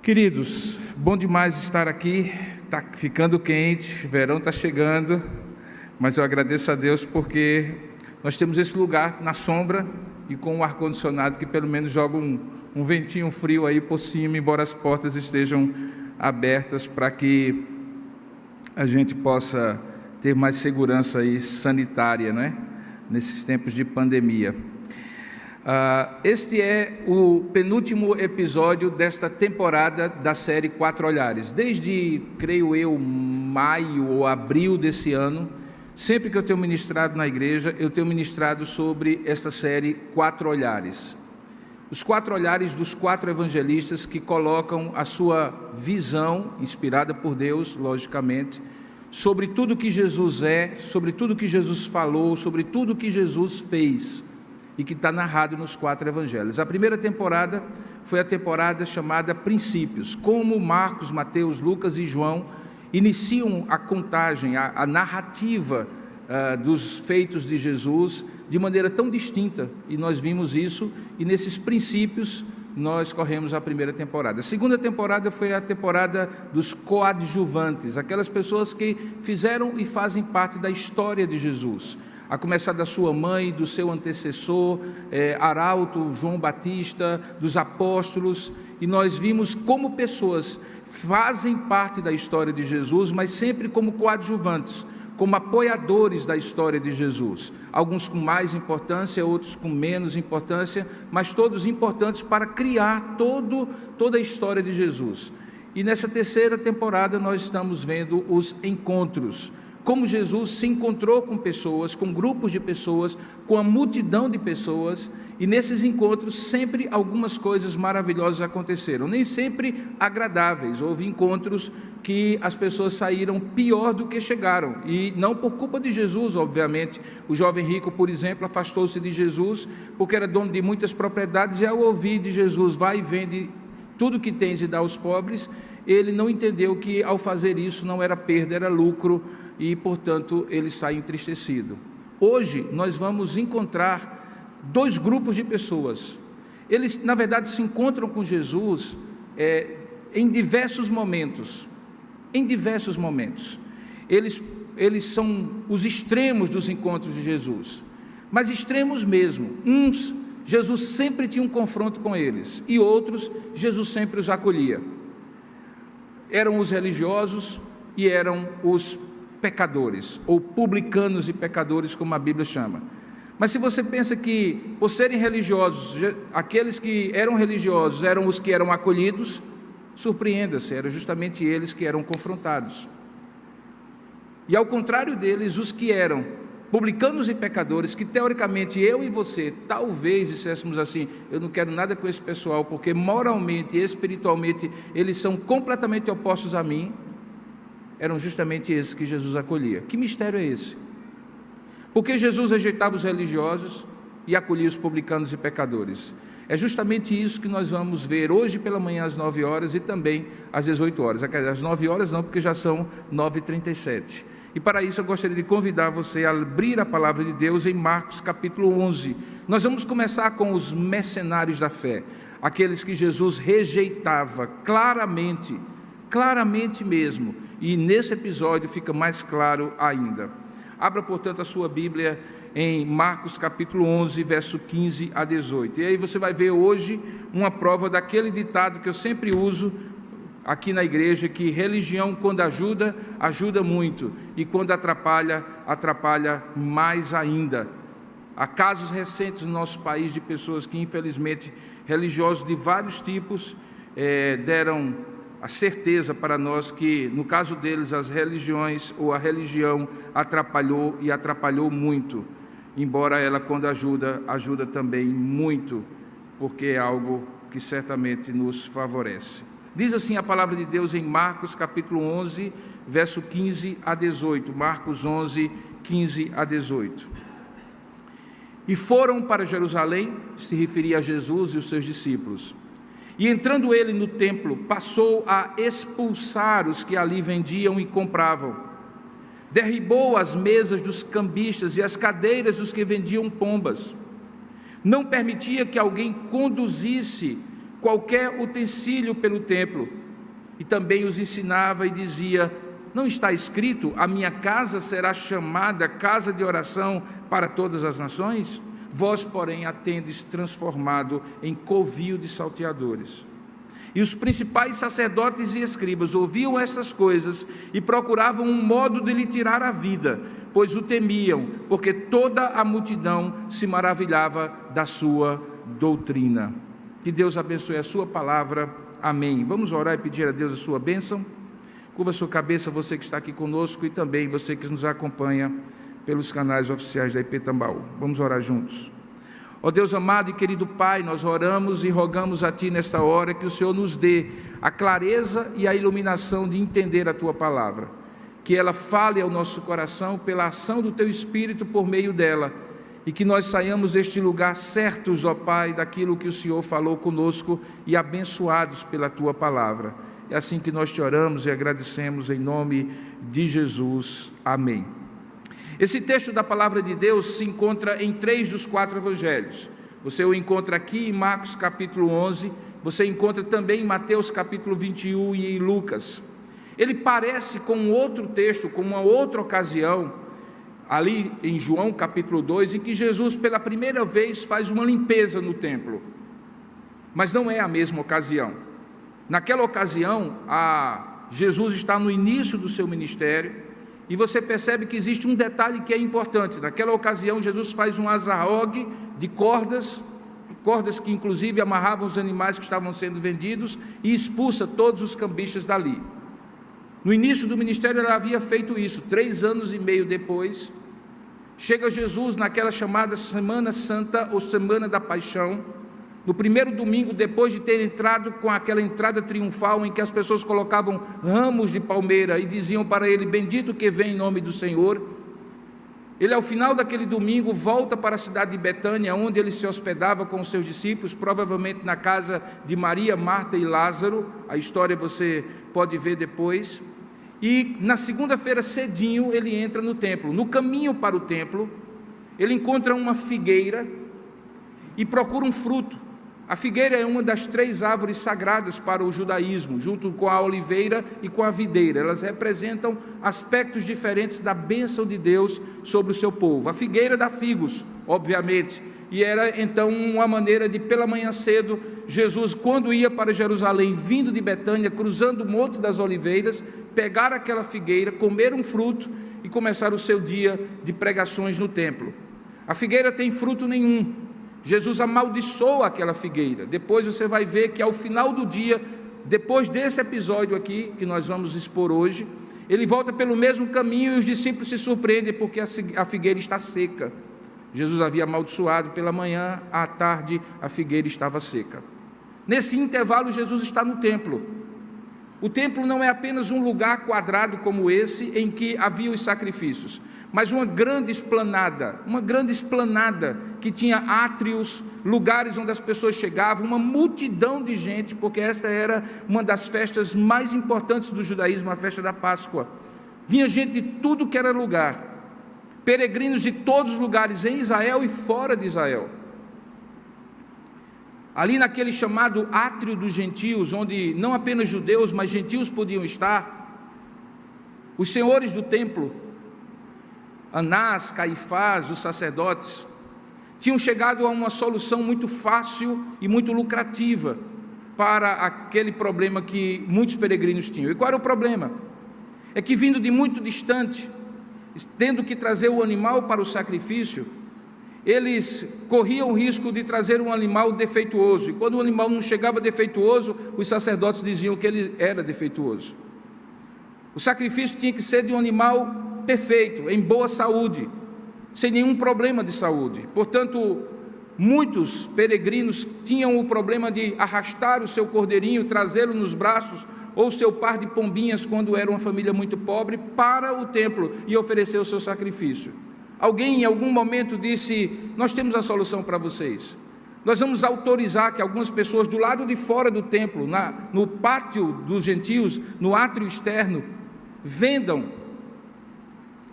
Queridos, bom demais estar aqui, está ficando quente, verão está chegando, mas eu agradeço a Deus porque nós temos esse lugar na sombra e com um ar-condicionado que pelo menos joga um ventinho frio aí por cima, embora as portas estejam abertas para que a gente possa ter mais segurança aí sanitária, né? Nesses tempos de pandemia. Este é o penúltimo episódio desta temporada da série Quatro Olhares. Desde, creio eu, maio ou abril desse ano, sempre que eu tenho ministrado na igreja, eu tenho ministrado sobre esta série Quatro Olhares. Os quatro olhares dos quatro evangelistas que colocam a sua visão, inspirada por Deus, logicamente, sobre tudo que Jesus é, sobre tudo que Jesus falou, sobre tudo que Jesus fez, e que está narrado nos quatro evangelhos. A primeira temporada foi a temporada chamada Princípios, como Marcos, Mateus, Lucas e João iniciam a contagem, a narrativa dos feitos de Jesus de maneira tão distinta, e nós vimos isso, e nesses princípios nós corremos a primeira temporada. A segunda temporada foi a temporada dos coadjuvantes, aquelas pessoas que fizeram e fazem parte da história de Jesus, a começar da sua mãe, do seu antecessor, Arauto, João Batista, dos apóstolos, e nós vimos como pessoas fazem parte da história de Jesus, mas sempre como coadjuvantes, como apoiadores da história de Jesus, alguns com mais importância, outros com menos importância, mas todos importantes para criar toda a história de Jesus. E nessa terceira temporada nós estamos vendo os encontros, como Jesus se encontrou com pessoas, com grupos de pessoas, com a multidão de pessoas, e nesses encontros sempre algumas coisas maravilhosas aconteceram, nem sempre agradáveis. Houve encontros que as pessoas saíram pior do que chegaram, e não por culpa de Jesus, obviamente. O jovem rico, por exemplo, afastou-se de Jesus, porque era dono de muitas propriedades, e ao ouvir de Jesus, vai e vende tudo que tens e dá aos pobres, ele não entendeu que ao fazer isso não era perda, era lucro, e portanto ele sai entristecido. Hoje nós vamos encontrar dois grupos de pessoas. Eles na verdade se encontram com Jesus em diversos momentos. Eles são os extremos dos encontros de Jesus, mas extremos mesmo. Uns, Jesus sempre tinha um confronto com eles, e outros, Jesus sempre os acolhia. Eram os religiosos e eram os pecadores, ou publicanos e pecadores, como a Bíblia chama. Mas se você pensa que, por serem religiosos, aqueles que eram religiosos eram os que eram acolhidos, surpreenda-se, eram justamente eles que eram confrontados. E ao contrário deles, os que eram publicanos e pecadores, que teoricamente eu e você, talvez disséssemos assim: eu não quero nada com esse pessoal, porque moralmente e espiritualmente eles são completamente opostos a mim, eram justamente esses que Jesus acolhia. Que mistério é esse? Porque Jesus rejeitava os religiosos e acolhia os publicanos e pecadores? É justamente isso que nós vamos ver hoje pela manhã às 9 horas e também às 18 horas. Às 9 horas não, porque já são 9h37. E para isso eu gostaria de convidar você a abrir a palavra de Deus em Marcos capítulo 11. Nós vamos começar com os mercenários da fé, aqueles que Jesus rejeitava claramente mesmo. E nesse episódio fica mais claro ainda. Abra, portanto, a sua Bíblia em Marcos capítulo 11, verso 15 a 18. E aí você vai ver hoje uma prova daquele ditado que eu sempre uso aqui na igreja, que religião quando ajuda, ajuda muito, e quando atrapalha, atrapalha mais ainda. Há casos recentes no nosso país de pessoas que, infelizmente, religiosos de vários tipos, deram a certeza para nós que, no caso deles, as religiões ou a religião atrapalhou e atrapalhou muito, embora ela, quando ajuda, ajuda também muito, porque é algo que certamente nos favorece. Diz assim a palavra de Deus em Marcos capítulo 11, verso 15 a 18. Marcos 11, 15 a 18. E foram para Jerusalém, se referia a Jesus e os seus discípulos. E entrando ele no templo, passou a expulsar os que ali vendiam e compravam. Derribou as mesas dos cambistas e as cadeiras dos que vendiam pombas. Não permitia que alguém conduzisse qualquer utensílio pelo templo. E também os ensinava e dizia: não está escrito, a minha casa será chamada casa de oração para todas as nações? Vós, porém, a tendes transformado em covil de salteadores. E os principais sacerdotes e escribas ouviam estas coisas e procuravam um modo de lhe tirar a vida, pois o temiam, porque toda a multidão se maravilhava da sua doutrina. Que Deus abençoe a sua palavra. Amém. Vamos orar e pedir a Deus a sua bênção? Curva a sua cabeça, você que está aqui conosco, e também você que nos acompanha pelos canais oficiais da IP Tambaú. Vamos orar juntos. Ó Deus amado e querido Pai, nós oramos e rogamos a Ti nesta hora que o Senhor nos dê a clareza e a iluminação de entender a Tua palavra, que ela fale ao nosso coração pela ação do Teu Espírito por meio dela, e que nós saiamos deste lugar certos, ó Pai, daquilo que o Senhor falou conosco e abençoados pela Tua palavra. É assim que nós te oramos e agradecemos em nome de Jesus. Amém. Esse texto da palavra de Deus se encontra em 3 dos 4 evangelhos. Você o encontra aqui em Marcos capítulo 11, você encontra também em Mateus capítulo 21 e em Lucas. Ele parece com outro texto, com uma outra ocasião, ali em João capítulo 2, em que Jesus pela primeira vez faz uma limpeza no templo. Mas não é a mesma ocasião. Naquela ocasião, Jesus está no início do seu ministério, e você percebe que existe um detalhe que é importante. Naquela ocasião, Jesus faz um azarrogue de cordas que inclusive amarravam os animais que estavam sendo vendidos, e expulsa todos os cambistas dali. No início do ministério, ele havia feito isso. 3 anos e meio depois, chega Jesus naquela chamada Semana Santa, ou Semana da Paixão, no primeiro domingo, depois de ter entrado com aquela entrada triunfal, em que as pessoas colocavam ramos de palmeira e diziam para ele: bendito que vem em nome do Senhor. Ele, ao final daquele domingo, volta para a cidade de Betânia, onde ele se hospedava com os seus discípulos, provavelmente na casa de Maria, Marta e Lázaro. A história você pode ver depois. E na segunda-feira cedinho ele entra no templo. No caminho para o templo, ele encontra uma figueira e procura um fruto. A figueira é uma das 3 árvores sagradas para o judaísmo, junto com a oliveira e com a videira. Elas representam aspectos diferentes da bênção de Deus sobre o seu povo. A figueira dá figos, obviamente, e era então uma maneira de, pela manhã cedo, Jesus, quando ia para Jerusalém, vindo de Betânia, cruzando o Monte das Oliveiras, pegar aquela figueira, comer um fruto e começar o seu dia de pregações no templo. A figueira tem fruto nenhum. Jesus amaldiçoa aquela figueira. Depois você vai ver que ao final do dia, depois desse episódio aqui, que nós vamos expor hoje, ele volta pelo mesmo caminho e os discípulos se surpreendem porque a figueira está seca. Jesus havia amaldiçoado pela manhã, à tarde a figueira estava seca. Nesse intervalo, Jesus está no templo. O templo não é apenas um lugar quadrado como esse, em que havia os sacrifícios, mas uma grande esplanada que tinha átrios, lugares onde as pessoas chegavam, uma multidão de gente, porque esta era uma das festas mais importantes do judaísmo, a festa da Páscoa. Vinha gente de tudo que era lugar, peregrinos de todos os lugares, em Israel e fora de Israel. Ali naquele chamado átrio dos gentios, onde não apenas judeus, mas gentios podiam estar, os senhores do templo, Anás, Caifás, os sacerdotes, tinham chegado a uma solução muito fácil e muito lucrativa para aquele problema que muitos peregrinos tinham. E qual era o problema? É que, vindo de muito distante, tendo que trazer o animal para o sacrifício, eles corriam o risco de trazer um animal defeituoso, e quando o animal não chegava defeituoso, os sacerdotes diziam que ele era defeituoso. O sacrifício tinha que ser de um animal perfeito, em boa saúde, sem nenhum problema de saúde. Portanto, muitos peregrinos tinham o problema de arrastar o seu cordeirinho, trazê-lo nos braços, ou seu par de pombinhas, quando era uma família muito pobre, para o templo e oferecer o seu sacrifício. Alguém em algum momento disse: nós temos a solução para vocês. Nós vamos autorizar que algumas pessoas do lado de fora do templo, no pátio dos gentios, no átrio externo, vendam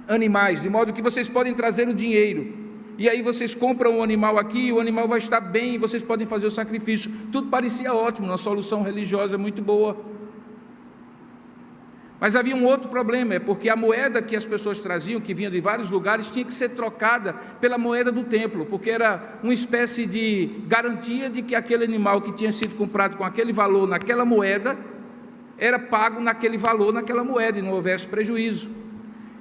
animais, de modo que vocês podem trazer o dinheiro, e aí vocês compram um animal aqui, o animal vai estar bem, e vocês podem fazer o sacrifício. Tudo parecia ótimo, uma solução religiosa muito boa. Mas havia um outro problema, é porque a moeda que as pessoas traziam, que vinha de vários lugares, tinha que ser trocada pela moeda do templo, porque era uma espécie de garantia de que aquele animal que tinha sido comprado com aquele valor naquela moeda, era pago naquele valor, naquela moeda, e não houvesse prejuízo.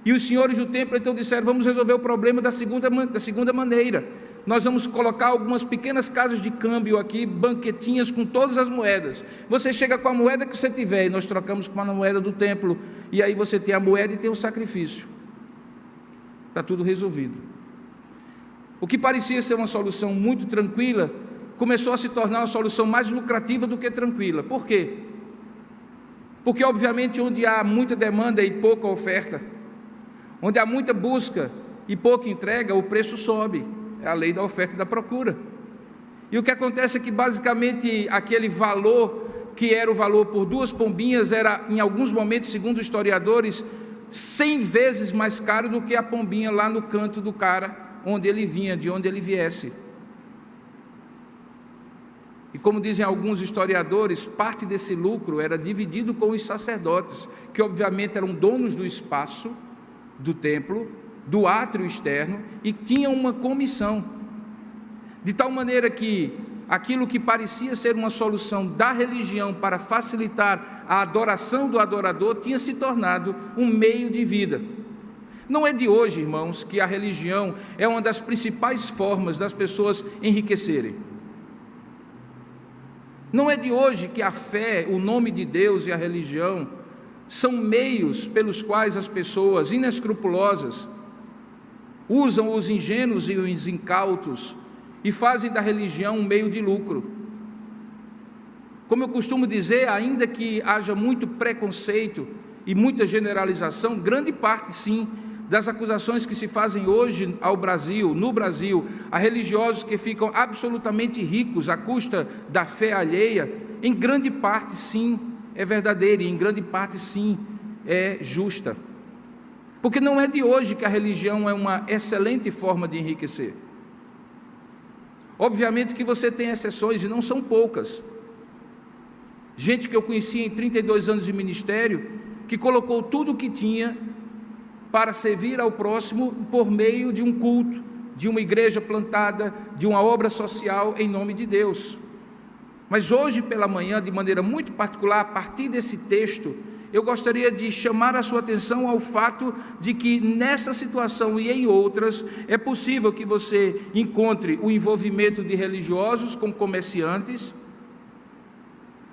E os senhores do templo então disseram: vamos resolver o problema da segunda maneira. Nós vamos colocar algumas pequenas casas de câmbio aqui, banquetinhas com todas as moedas. Você chega com a moeda que você tiver, e nós trocamos com a moeda do templo, e aí você tem a moeda e tem o sacrifício. Está tudo resolvido. O que parecia ser uma solução muito tranquila, começou a se tornar uma solução mais lucrativa do que tranquila. Por quê? Porque obviamente onde há muita demanda e pouca oferta, onde há muita busca e pouca entrega, o preço sobe. É a lei da oferta e da procura. E o que acontece é que basicamente aquele valor, que era o valor por 2 pombinhas, era em alguns momentos, segundo historiadores, 100 vezes mais caro do que a pombinha lá no canto do cara, onde ele vinha, de onde ele viesse. E como dizem alguns historiadores, parte desse lucro era dividido com os sacerdotes, que obviamente eram donos do espaço do templo, do átrio externo, e tinham uma comissão, de tal maneira que aquilo que parecia ser uma solução da religião para facilitar a adoração do adorador, tinha se tornado um meio de vida. Não é de hoje, irmãos, que a religião é uma das principais formas das pessoas enriquecerem. Não é de hoje que a fé, o nome de Deus e a religião são meios pelos quais as pessoas inescrupulosas usam os ingênuos e os incautos e fazem da religião um meio de lucro. Como eu costumo dizer, ainda que haja muito preconceito e muita generalização, grande parte sim das acusações que se fazem hoje ao Brasil, no Brasil, a religiosos que ficam absolutamente ricos à custa da fé alheia, em grande parte sim é verdadeira, e em grande parte sim é justa. Porque não é de hoje que a religião é uma excelente forma de enriquecer. Obviamente que você tem exceções, e não são poucas. Gente que eu conheci em 32 anos de ministério, que colocou tudo o que tinha para servir ao próximo por meio de um culto, de uma igreja plantada, de uma obra social em nome de Deus. Mas hoje pela manhã, de maneira muito particular, a partir desse texto, eu gostaria de chamar a sua atenção ao fato de que nessa situação e em outras, é possível que você encontre o envolvimento de religiosos com comerciantes,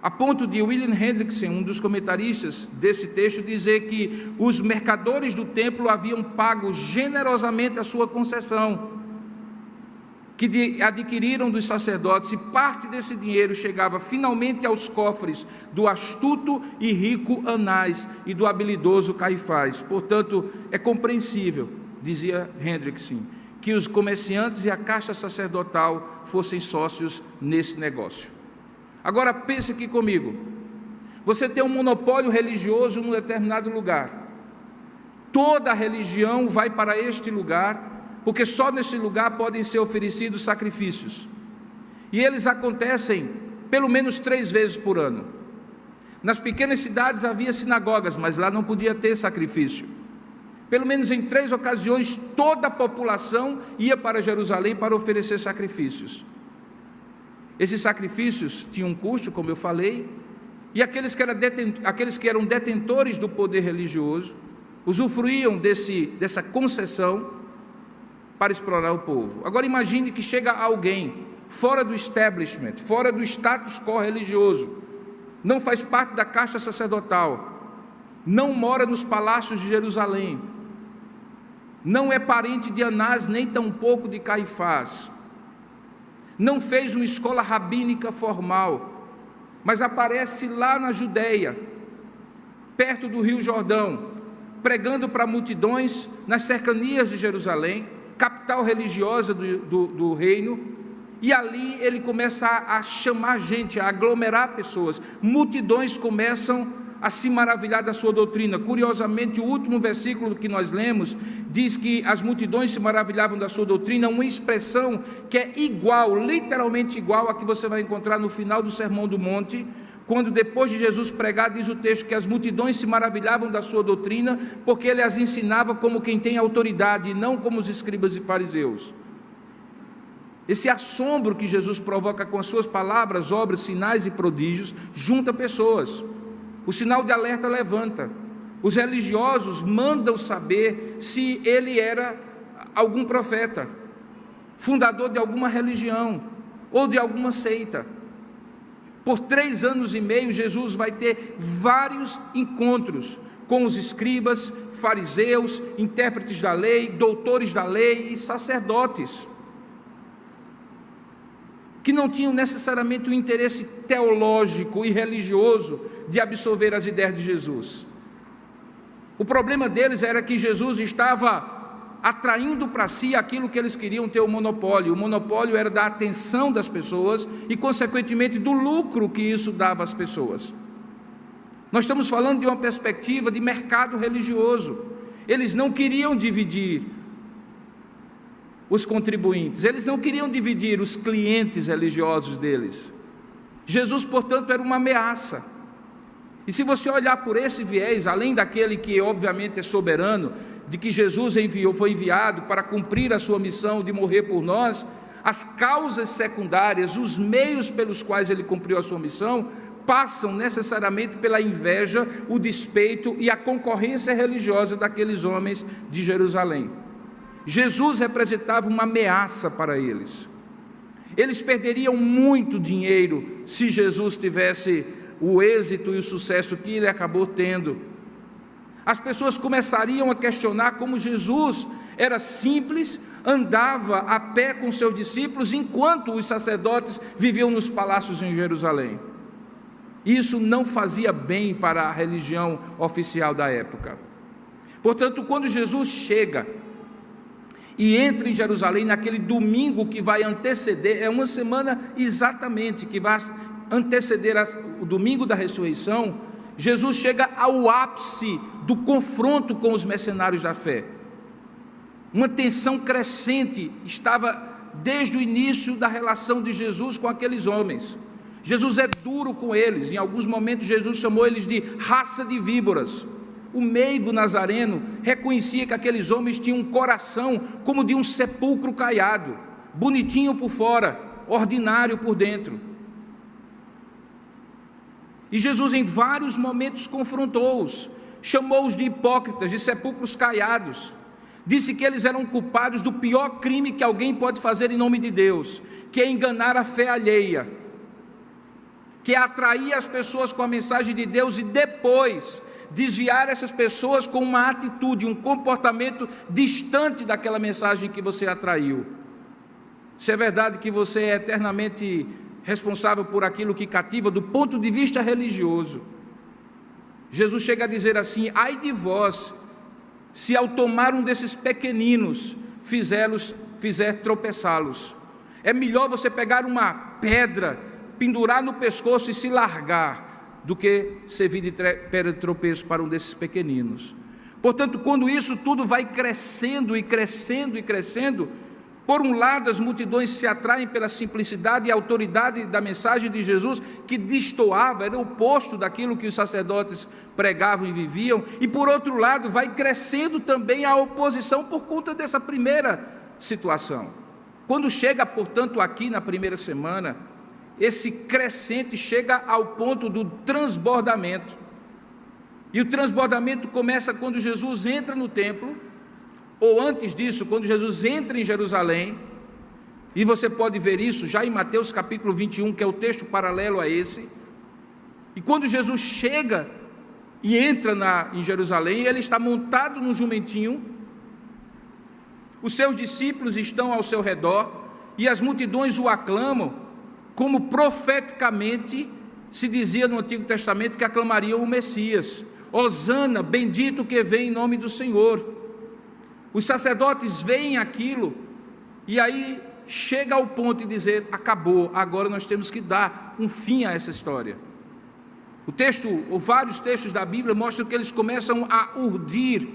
a ponto de William Hendrickson, um dos comentaristas desse texto, dizer que os mercadores do templo haviam pago generosamente a sua concessão, que adquiriram dos sacerdotes, e parte desse dinheiro chegava finalmente aos cofres do astuto e rico Anás e do habilidoso Caifás. Portanto, é compreensível, dizia Hendrickson, que os comerciantes e a caixa sacerdotal fossem sócios nesse negócio. Agora pense aqui comigo, você tem um monopólio religioso num determinado lugar, toda a religião vai para este lugar, porque só nesse lugar podem ser oferecidos sacrifícios, e eles acontecem pelo menos 3 vezes por ano. Nas pequenas cidades havia sinagogas, mas lá não podia ter sacrifício. Pelo menos em 3 ocasiões, toda a população ia para Jerusalém para oferecer sacrifícios. Esses sacrifícios tinham um custo, como eu falei, e aqueles que eram detentores do poder religioso usufruíam dessa concessão para explorar o povo. Agora imagine que chega alguém fora do establishment, fora do status quo religioso, não faz parte da caixa sacerdotal, não mora nos palácios de Jerusalém, não é parente de Anás, nem tampouco de Caifás, não fez uma escola rabínica formal, mas aparece lá na Judeia, perto do Rio Jordão, pregando para multidões nas cercanias de Jerusalém, capital religiosa do reino, e ali ele começa a chamar gente, a aglomerar pessoas, multidões começam a se maravilhar da sua doutrina. Curiosamente, o último versículo que nós lemos diz que as multidões se maravilhavam da sua doutrina, uma expressão que é igual, literalmente igual, a que você vai encontrar no final do Sermão do Monte, quando depois de Jesus pregar, diz o texto que as multidões se maravilhavam da sua doutrina, porque ele as ensinava como quem tem autoridade, e não como os escribas e fariseus. Esse assombro que Jesus provoca com as suas palavras, obras, sinais e prodígios, junta pessoas. O sinal de alerta levanta. Os religiosos mandam saber se ele era algum profeta, fundador de alguma religião ou de alguma seita. Por 3 anos e meio, Jesus vai ter vários encontros com os escribas, fariseus, intérpretes da lei, doutores da lei e sacerdotes, que não tinham necessariamente o interesse teológico e religioso de absorver as ideias de Jesus. O problema deles era que Jesus estava atraindo para si aquilo que eles queriam ter o monopólio. O monopólio era da atenção das pessoas e, consequentemente, do lucro que isso dava às pessoas. Nós estamos falando de uma perspectiva de mercado religioso. Eles não queriam dividir os contribuintes, eles não queriam dividir os clientes religiosos deles. Jesus, portanto, era uma ameaça. E se você olhar por esse viés, além daquele que obviamente é soberano, de que Jesus foi enviado para cumprir a sua missão de morrer por nós, as causas secundárias, os meios pelos quais ele cumpriu a sua missão, passam necessariamente pela inveja, o despeito e a concorrência religiosa daqueles homens de Jerusalém. Jesus representava uma ameaça para eles. Eles perderiam muito dinheiro se Jesus tivesse o êxito e o sucesso que ele acabou tendo. As pessoas começariam a questionar como Jesus era simples, andava a pé com seus discípulos, enquanto os sacerdotes viviam nos palácios em Jerusalém. Isso não fazia bem para a religião oficial da época. Portanto, quando Jesus chega e entra em Jerusalém naquele domingo que vai anteceder, é uma semana exatamente que vai anteceder o domingo da ressurreição, Jesus chega ao ápice do confronto com os mercenários da fé. Uma tensão crescente estava desde o início da relação de Jesus com aqueles homens. Jesus é duro com eles, em alguns momentos Jesus chamou eles de raça de víboras. O meigo nazareno reconhecia que aqueles homens tinham um coração como de um sepulcro caiado, bonitinho por fora, ordinário por dentro. E Jesus em vários momentos confrontou-os, chamou-os de hipócritas, de sepulcros caiados, disse que eles eram culpados do pior crime que alguém pode fazer em nome de Deus, que é enganar a fé alheia, que é atrair as pessoas com a mensagem de Deus e depois desviar essas pessoas com uma atitude, um comportamento distante daquela mensagem que você atraiu. Se é verdade que você é eternamente responsável por aquilo que cativa do ponto de vista religioso, Jesus chega a dizer assim: ai de vós, se ao tomar um desses pequeninos fizer tropeçá-los. É melhor você pegar uma pedra, pendurar no pescoço e se largar, do que servir de pedra de tropeço para um desses pequeninos. Portanto, quando isso tudo vai crescendo e crescendo e crescendo, por um lado as multidões se atraem pela simplicidade e autoridade da mensagem de Jesus, que destoava, era o oposto daquilo que os sacerdotes pregavam e viviam, e por outro lado vai crescendo também a oposição por conta dessa primeira situação. Quando chega, portanto, aqui na primeira semana, esse crescente chega ao ponto do transbordamento. E o transbordamento começa quando Jesus entra no templo, ou antes disso, quando Jesus entra em Jerusalém, e você pode ver isso já em Mateus capítulo 21, que é o texto paralelo a esse. E quando Jesus chega e entra em Jerusalém, ele está montado num jumentinho, os seus discípulos estão ao seu redor, e as multidões o aclamam, como profeticamente se dizia no Antigo Testamento que aclamariam o Messias. Hosana, bendito que vem em nome do Senhor. Os sacerdotes veem aquilo, e aí chega ao ponto de dizer: acabou, agora nós temos que dar um fim a essa história. O texto, ou vários textos da Bíblia, mostram que eles começam a urdir,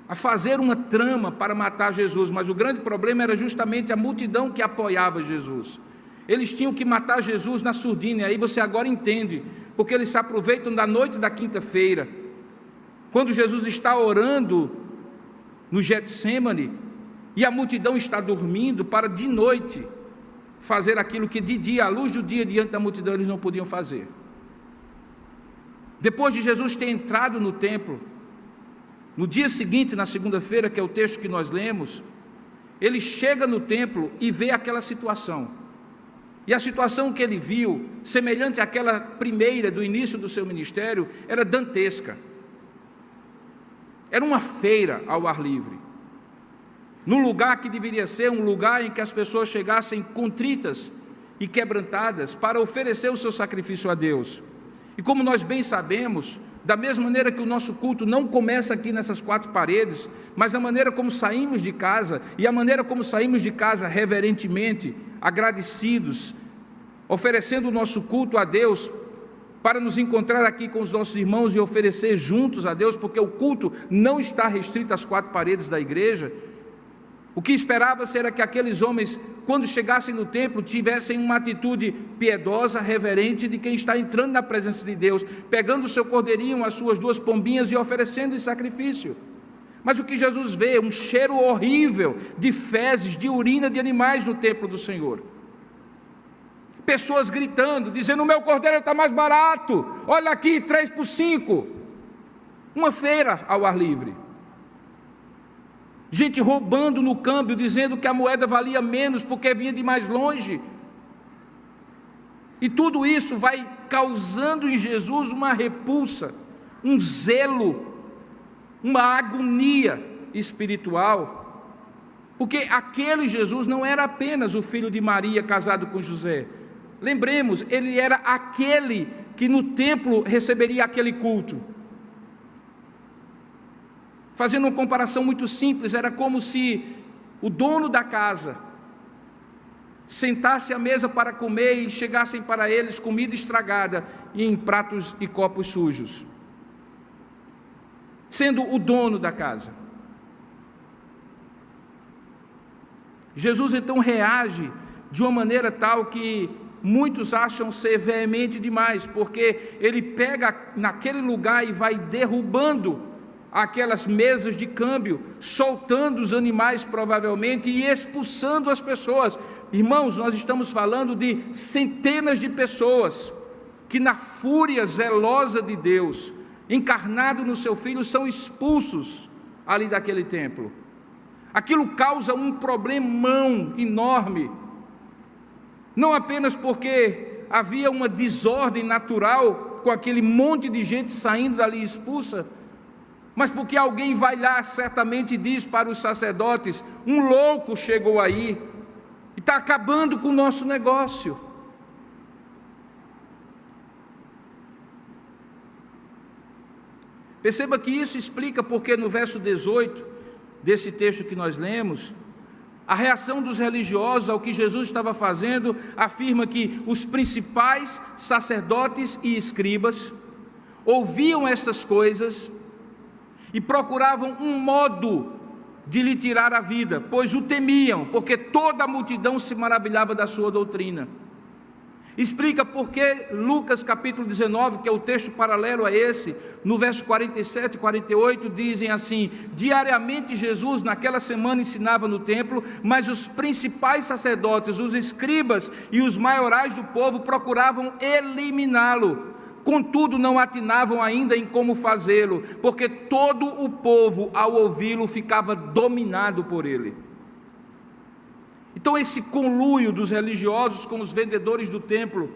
a fazer uma trama para matar Jesus, mas o grande problema era justamente a multidão que apoiava Jesus. Eles tinham que matar Jesus na surdina, e aí você agora entende, porque eles se aproveitam da noite da quinta-feira, quando Jesus está orando no Getsêmani, e a multidão está dormindo, para de noite fazer aquilo que de dia, à luz do dia, diante da multidão, eles não podiam fazer. Depois de Jesus ter entrado no templo, no dia seguinte, na segunda-feira, que é o texto que nós lemos, ele chega no templo e vê aquela situação. E a situação que ele viu, semelhante àquela primeira do início do seu ministério, era dantesca. Era uma feira ao ar livre. Num lugar que deveria ser um lugar em que as pessoas chegassem contritas e quebrantadas para oferecer o seu sacrifício a Deus. E como nós bem sabemos, da mesma maneira que o nosso culto não começa aqui nessas quatro paredes, mas a maneira como saímos de casa, e a maneira como saímos de casa reverentemente, agradecidos, oferecendo o nosso culto a Deus, para nos encontrar aqui com os nossos irmãos e oferecer juntos a Deus, porque o culto não está restrito às quatro paredes da igreja. O que esperava-se era que aqueles homens, quando chegassem no templo, tivessem uma atitude piedosa, reverente, de quem está entrando na presença de Deus, pegando o seu cordeirinho, as suas duas pombinhas e oferecendo em sacrifício. Mas o que Jesus vê? Um cheiro horrível de fezes, de urina de animais no templo do Senhor. Pessoas gritando, dizendo: o meu cordeiro está mais barato, olha aqui, 3 por 5. Uma feira ao ar livre. Gente roubando no câmbio, dizendo que a moeda valia menos porque vinha de mais longe. E tudo isso vai causando em Jesus uma repulsa, um zelo, uma agonia espiritual. Porque aquele Jesus não era apenas o filho de Maria casado com José. Lembremos, ele era aquele que no templo receberia aquele culto. Fazendo uma comparação muito simples, era como se o dono da casa sentasse à mesa para comer e chegassem para eles comida estragada e em pratos e copos sujos, sendo o dono da casa. Jesus então reage de uma maneira tal que muitos acham ser veemente demais, porque ele pega naquele lugar e vai derrubando aquelas mesas de câmbio, soltando os animais provavelmente e expulsando as pessoas. Irmãos, nós estamos falando de centenas de pessoas que na fúria zelosa de Deus, encarnado no seu Filho, são expulsos ali daquele templo. Aquilo causa um problemão enorme, não apenas porque havia uma desordem natural com aquele monte de gente saindo dali expulsa, mas porque alguém vai lá certamente e diz para os sacerdotes: um louco chegou aí e está acabando com o nosso negócio. Perceba que isso explica porque no verso 18 desse texto que nós lemos, a reação dos religiosos ao que Jesus estava fazendo afirma que os principais sacerdotes e escribas ouviam estas coisas e procuravam um modo de lhe tirar a vida, pois o temiam, porque toda a multidão se maravilhava da sua doutrina. Explica porque Lucas capítulo 19, que é o texto paralelo a esse, no verso 47 e 48, dizem assim: diariamente Jesus naquela semana ensinava no templo, mas os principais sacerdotes, os escribas e os maiorais do povo procuravam eliminá-lo. Contudo, não atinavam ainda em como fazê-lo, porque todo o povo, ao ouvi-lo, ficava dominado por ele. Então, esse conluio dos religiosos com os vendedores do templo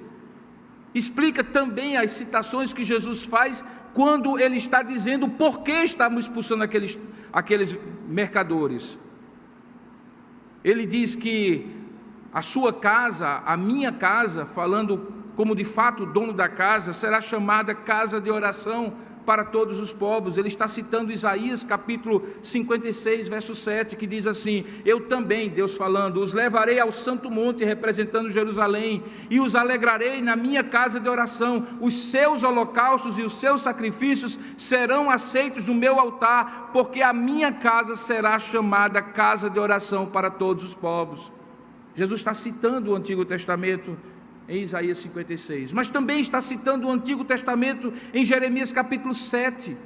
explica também as citações que Jesus faz quando ele está dizendo por que estavam expulsando aqueles mercadores. Ele diz que a sua casa, a minha casa, falando como de fato o dono da casa, será chamada casa de oração para todos os povos. Ele está citando Isaías capítulo 56, verso 7, que diz assim: eu também, Deus falando, os levarei ao santo monte, representando Jerusalém, e os alegrarei na minha casa de oração. Os seus holocaustos e os seus sacrifícios serão aceitos no meu altar, porque a minha casa será chamada casa de oração para todos os povos. Jesus está citando o Antigo Testamento em Isaías 56, mas também está citando o Antigo Testamento em Jeremias capítulo 7.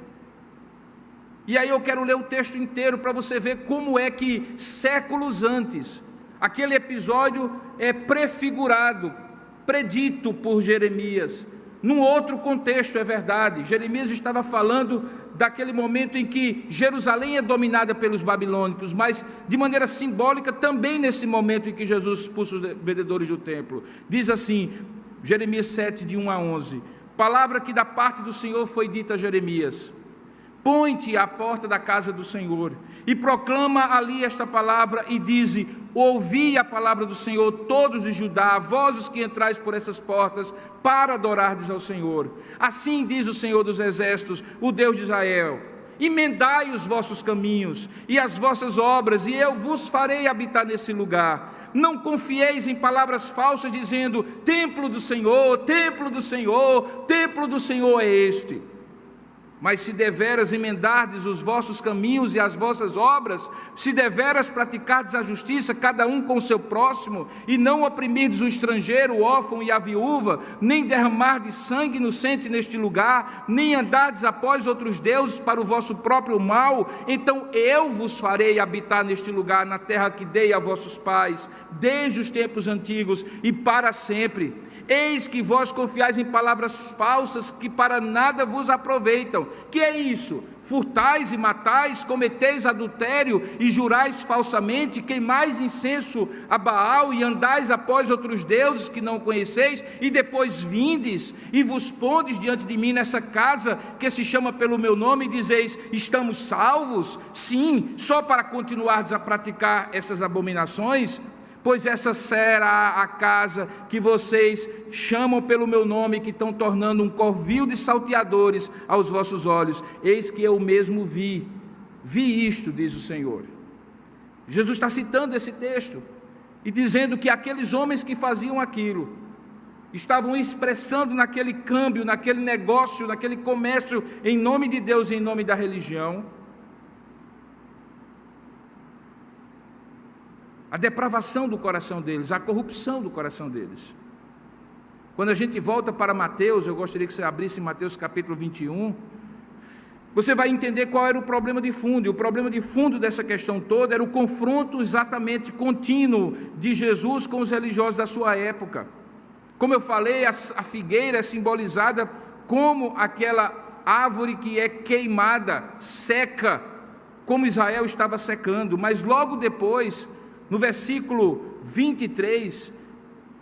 E aí eu quero ler o texto inteiro para você ver como é que séculos antes aquele episódio é prefigurado, predito por Jeremias. Num outro contexto, é verdade, Jeremias estava falando daquele momento em que Jerusalém é dominada pelos babilônicos, mas de maneira simbólica também nesse momento em que Jesus expulsa os vendedores do templo. Diz assim, Jeremias 7, de 1 a 11, palavra que da parte do Senhor foi dita a Jeremias: põe-te à porta da casa do Senhor e proclama ali esta palavra e dize: ouvi a palavra do Senhor, todos de Judá, vós os que entrais por essas portas, para adorardes ao Senhor. Assim diz o Senhor dos exércitos, o Deus de Israel: emendai os vossos caminhos e as vossas obras, e eu vos farei habitar nesse lugar. Não confieis em palavras falsas, dizendo: templo do Senhor, templo do Senhor, templo do Senhor é este. Mas se deveras emendardes os vossos caminhos e as vossas obras, se deveras praticardes a justiça, cada um com o seu próximo, e não oprimirdes o estrangeiro, o órfão e a viúva, nem derramardes sangue inocente neste lugar, nem andardes após outros deuses para o vosso próprio mal, então eu vos farei habitar neste lugar, na terra que dei a vossos pais, desde os tempos antigos e para sempre. Eis que vós confiais em palavras falsas que para nada vos aproveitam. Que é isso? Furtais e matais, cometeis adultério e jurais falsamente, queimais incenso a Baal e andais após outros deuses que não conheceis, e depois vindes e vos pondes diante de mim nessa casa que se chama pelo meu nome e dizeis: estamos salvos? Sim, só para continuardes a praticar essas abominações? Pois essa será a casa que vocês chamam pelo meu nome, que estão tornando um covil de salteadores aos vossos olhos. Eis que eu mesmo vi isto, diz o Senhor. Jesus está citando esse texto e dizendo que aqueles homens que faziam aquilo estavam expressando naquele câmbio, naquele negócio, naquele comércio, em nome de Deus e em nome da religião, a depravação do coração deles, a corrupção do coração deles. Quando a gente volta para Mateus, eu gostaria que você abrisse Mateus capítulo 21, você vai entender qual era o problema de fundo. E o problema de fundo dessa questão toda era o confronto exatamente contínuo de Jesus com os religiosos da sua época. Como eu falei, a figueira é simbolizada como aquela árvore que é queimada, seca, como Israel estava secando, mas logo depois, no versículo 23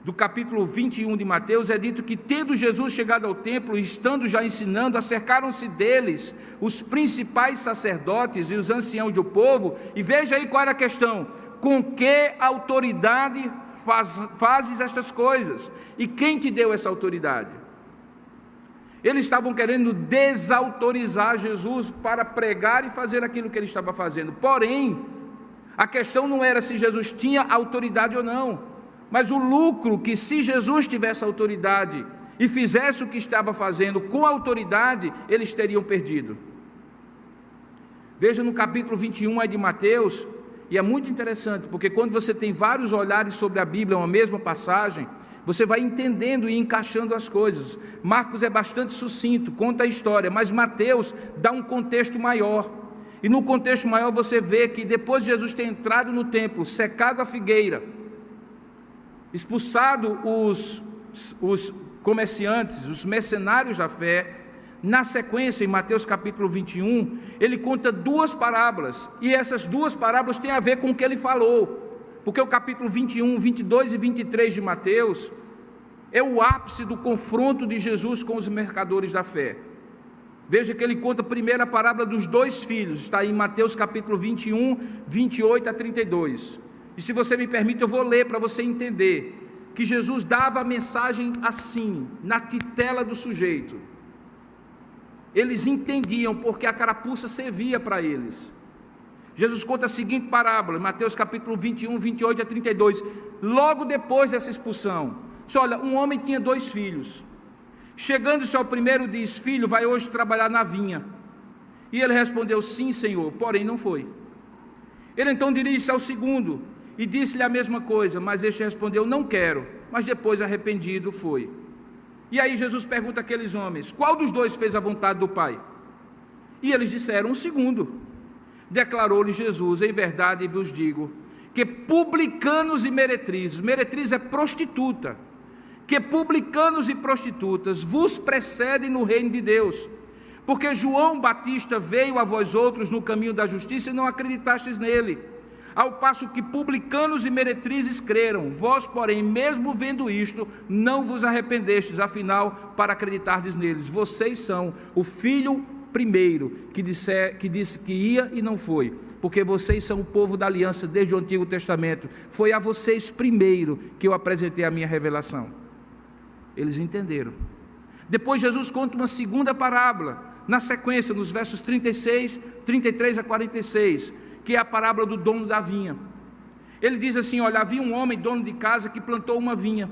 do capítulo 21 de Mateus, é dito que, tendo Jesus chegado ao templo e estando já ensinando, acercaram-se deles os principais sacerdotes e os anciãos do povo, e veja aí qual era a questão: com que autoridade fazes estas coisas? E quem te deu essa autoridade? Eles estavam querendo desautorizar Jesus para pregar e fazer aquilo que ele estava fazendo. Porém, a questão não era se Jesus tinha autoridade ou não, mas o lucro que, se Jesus tivesse autoridade e fizesse o que estava fazendo com autoridade, eles teriam perdido. Veja no capítulo 21 aí de Mateus, e é muito interessante, porque quando você tem vários olhares sobre a Bíblia, uma mesma passagem, você vai entendendo e encaixando as coisas. Marcos é bastante sucinto, conta a história, mas Mateus dá um contexto maior. E no contexto maior você vê que depois de Jesus ter entrado no templo, secado a figueira, expulsado os comerciantes, os mercenários da fé, na sequência, em Mateus capítulo 21, ele conta duas parábolas, e essas duas parábolas têm a ver com o que ele falou, porque o capítulo 21, 22 e 23 de Mateus é o ápice do confronto de Jesus com os mercadores da fé. Veja que ele conta primeiro a parábola dos dois filhos, está em Mateus capítulo 21, 28 a 32. E se você me permite, eu vou ler para você entender que Jesus dava a mensagem assim, na titela do sujeito. Eles entendiam porque a carapuça servia para eles. Jesus conta a seguinte parábola, em Mateus capítulo 21, 28 a 32, logo depois dessa expulsão. Diz, olha, um homem tinha 2 filhos. Chegando-se ao primeiro, diz, filho, vai hoje trabalhar na vinha. E ele respondeu, sim, Senhor, porém não foi. Ele então dirige-se ao segundo, e disse-lhe a mesma coisa, mas este respondeu, não quero, mas depois arrependido foi. E aí Jesus pergunta àqueles homens, qual dos 2 fez a vontade do Pai? E eles disseram, o segundo. Declarou-lhe Jesus, em verdade vos digo, que publicanos e meretrizes, meretriz é prostituta, que publicanos e prostitutas vos precedem no reino de Deus, porque João Batista veio a vós outros no caminho da justiça e não acreditastes nele, ao passo que publicanos e meretrizes creram, vós porém, mesmo vendo isto, não vos arrependestes, afinal, para acreditardes neles. Vocês são o filho primeiro, que disse que ia e não foi, porque vocês são o povo da aliança desde o Antigo Testamento, foi a vocês primeiro que eu apresentei a minha revelação. Eles entenderam. Depois Jesus conta uma segunda parábola, na sequência, nos versos 36, 33 a 46, que é a parábola do dono da vinha. Ele diz assim, olha, havia um homem, dono de casa, que plantou uma vinha,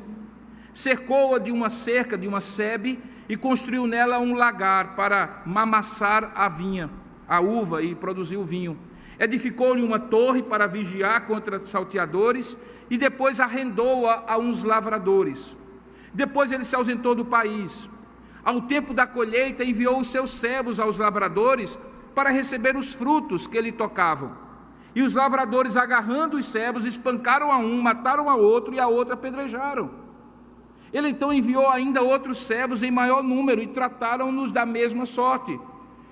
cercou-a de uma cerca, de uma sebe, e construiu nela um lagar para amassar a vinha, a uva, e produzir o vinho. Edificou-lhe uma torre para vigiar contra salteadores, e depois arrendou-a a uns lavradores. Depois ele se ausentou do país. Ao tempo da colheita, enviou os seus servos aos lavradores para receber os frutos que lhe tocavam. E os lavradores, agarrando os servos, espancaram a um, mataram a outro, e a outro apedrejaram. Ele então enviou ainda outros servos em maior número, e trataram-nos da mesma sorte.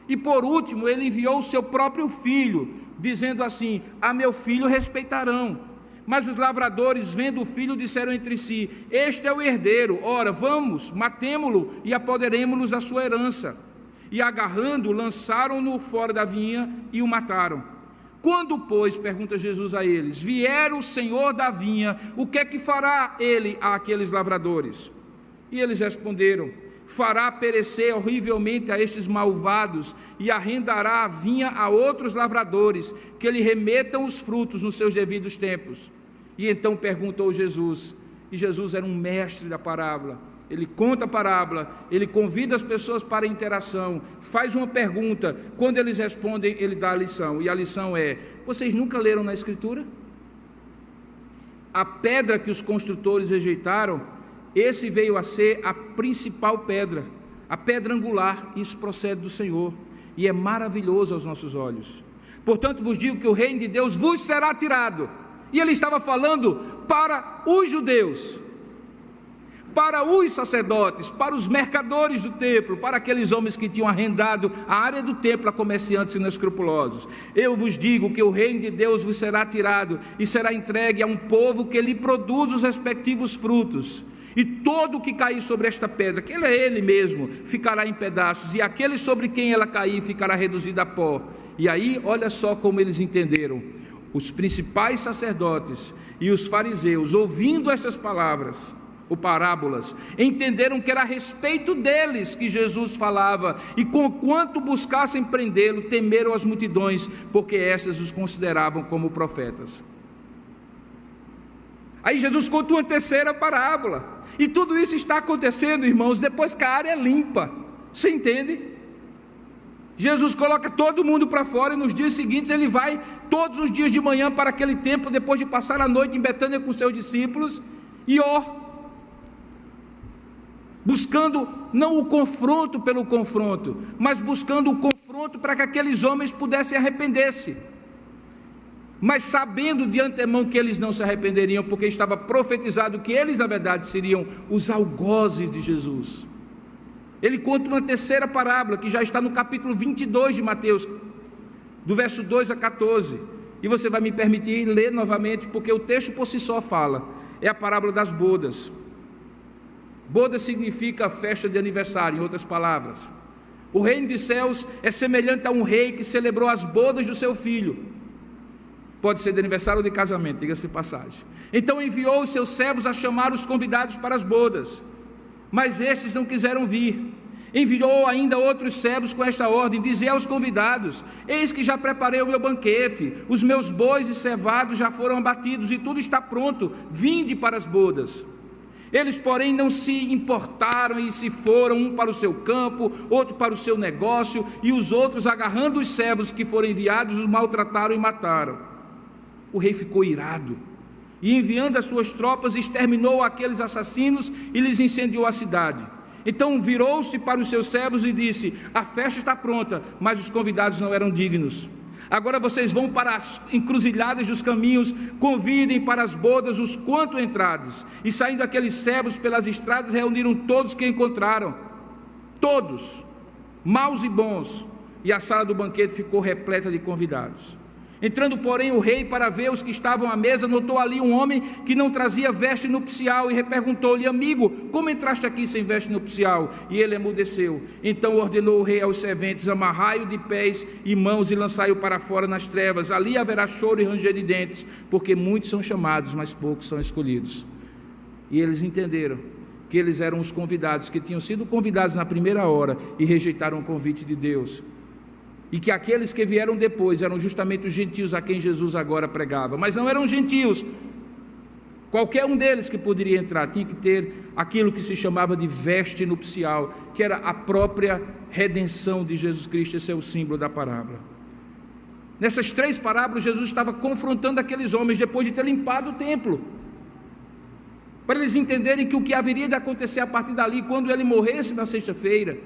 E por último, ele enviou o seu próprio filho, dizendo assim, a meu filho respeitarão. Mas os lavradores, vendo o filho, disseram entre si, este é o herdeiro, ora, vamos, matemo-lo e apoderemo-nos da sua herança. E agarrando-o, lançaram-no fora da vinha e o mataram. Quando, pois, pergunta Jesus a eles, vier o senhor da vinha, o que é que fará ele àqueles lavradores? E eles responderam, fará perecer horrivelmente a estes malvados e arrendará a vinha a outros lavradores, que lhe remetam os frutos nos seus devidos tempos. E então perguntou Jesus, e Jesus era um mestre da parábola, ele conta a parábola, ele convida as pessoas para a interação, faz uma pergunta, quando eles respondem, ele dá a lição, e a lição é, vocês nunca leram na Escritura? A pedra que os construtores rejeitaram, esse veio a ser a principal pedra, a pedra angular, isso procede do Senhor, e é maravilhoso aos nossos olhos. Portanto vos digo que o reino de Deus vos será tirado, e ele estava falando para os judeus, para os sacerdotes, para os mercadores do templo, para aqueles homens que tinham arrendado a área do templo a comerciantes inescrupulosos. Eu vos digo que o reino de Deus vos será tirado e será entregue a um povo que lhe produz os respectivos frutos. E todo o que cair sobre esta pedra, que ele é ele mesmo, ficará em pedaços, e aquele sobre quem ela cair ficará reduzido a pó. E aí, olha só como eles entenderam. Os principais sacerdotes e os fariseus, ouvindo estas palavras, ou parábolas, entenderam que era a respeito deles que Jesus falava, e conquanto buscassem prendê-lo, temeram as multidões, porque estas os consideravam como profetas. Aí Jesus conta uma terceira parábola, e tudo isso está acontecendo, irmãos, depois que a área é limpa, você entende? Jesus coloca todo mundo para fora, e nos dias seguintes ele vai todos os dias de manhã para aquele templo, depois de passar a noite em Betânia com seus discípulos, e buscando não o confronto pelo confronto, mas buscando o confronto para que aqueles homens pudessem arrepender-se, mas sabendo de antemão que eles não se arrependeriam, porque estava profetizado que eles na verdade seriam os algozes de Jesus. Ele conta uma terceira parábola, que já está no capítulo 22 de Mateus, do verso 2 a 14, e você vai me permitir ler novamente, porque o texto por si só fala, é a parábola das bodas. Boda significa festa de aniversário, em outras palavras. O reino dos céus é semelhante a um rei que celebrou as bodas do seu filho, pode ser de aniversário ou de casamento, diga-se de passagem. Então enviou os seus servos a chamar os convidados para as bodas, mas estes não quiseram vir. Enviou ainda outros servos com esta ordem: dizei aos convidados: eis que já preparei o meu banquete, os meus bois e cevados já foram abatidos, e tudo está pronto, vinde para as bodas. Eles, porém, não se importaram e se foram, um para o seu campo, outro para o seu negócio, e os outros, agarrando os servos que foram enviados, os maltrataram e mataram. O rei ficou irado, e enviando as suas tropas, exterminou aqueles assassinos e lhes incendiou a cidade. Então virou-se para os seus servos e disse: a festa está pronta, mas os convidados não eram dignos. Agora vocês vão para as encruzilhadas dos caminhos, convidem para as bodas os quanto entrades. E saindo aqueles servos pelas estradas, reuniram todos que encontraram, todos, maus e bons, e a sala do banquete ficou repleta de convidados. Entrando, porém, o rei para ver os que estavam à mesa, notou ali um homem que não trazia veste nupcial, e perguntou-lhe: amigo, como entraste aqui sem veste nupcial? E ele emudeceu. Então ordenou o rei aos serventes: amarrai-o de pés e mãos e lançai-o para fora nas trevas, ali haverá choro e ranger de dentes, porque muitos são chamados, mas poucos são escolhidos. E eles entenderam que eles eram os convidados, que tinham sido convidados na primeira hora e rejeitaram o convite de Deus, e que aqueles que vieram depois eram justamente os gentios a quem Jesus agora pregava. Mas não eram gentios, qualquer um deles que poderia entrar tinha que ter aquilo que se chamava de veste nupcial, que era a própria redenção de Jesus Cristo. Esse é o símbolo da parábola. Nessas 3 parábolas, Jesus estava confrontando aqueles homens depois de ter limpado o templo, para eles entenderem que o que haveria de acontecer a partir dali, quando ele morresse na sexta-feira,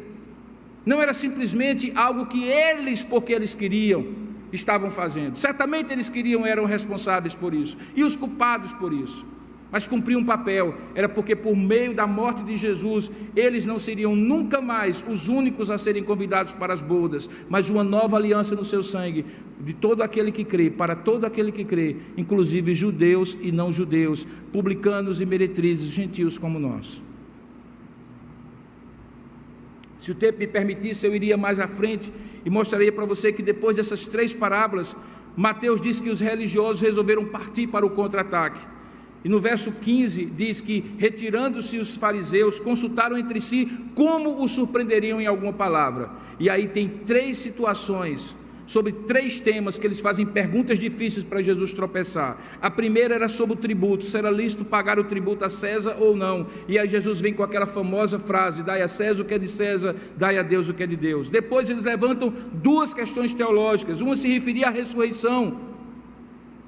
não era simplesmente algo que eles, porque eles queriam, estavam fazendo. Certamente eles queriam, eram responsáveis por isso, e os culpados por isso, mas cumpriam um papel. Era porque por meio da morte de Jesus, eles não seriam nunca mais os únicos a serem convidados para as bodas, mas uma nova aliança no seu sangue, de todo aquele que crê, para todo aquele que crê, inclusive judeus e não judeus, publicanos e meretrizes, gentios como nós. Se o tempo me permitisse, eu iria mais à frente e mostraria para você que depois dessas 3 parábolas, Mateus diz que os religiosos resolveram partir para o contra-ataque. E no verso 15 diz que, retirando-se os fariseus, consultaram entre si como o surpreenderiam em alguma palavra. E aí tem 3 situações, sobre 3 temas que eles fazem perguntas difíceis para Jesus tropeçar. A primeira era sobre o tributo: se era lícito pagar o tributo a César ou não. E aí Jesus vem com aquela famosa frase: dai a César o que é de César, dai a Deus o que é de Deus. Depois eles levantam 2 questões teológicas. Uma se referia à ressurreição,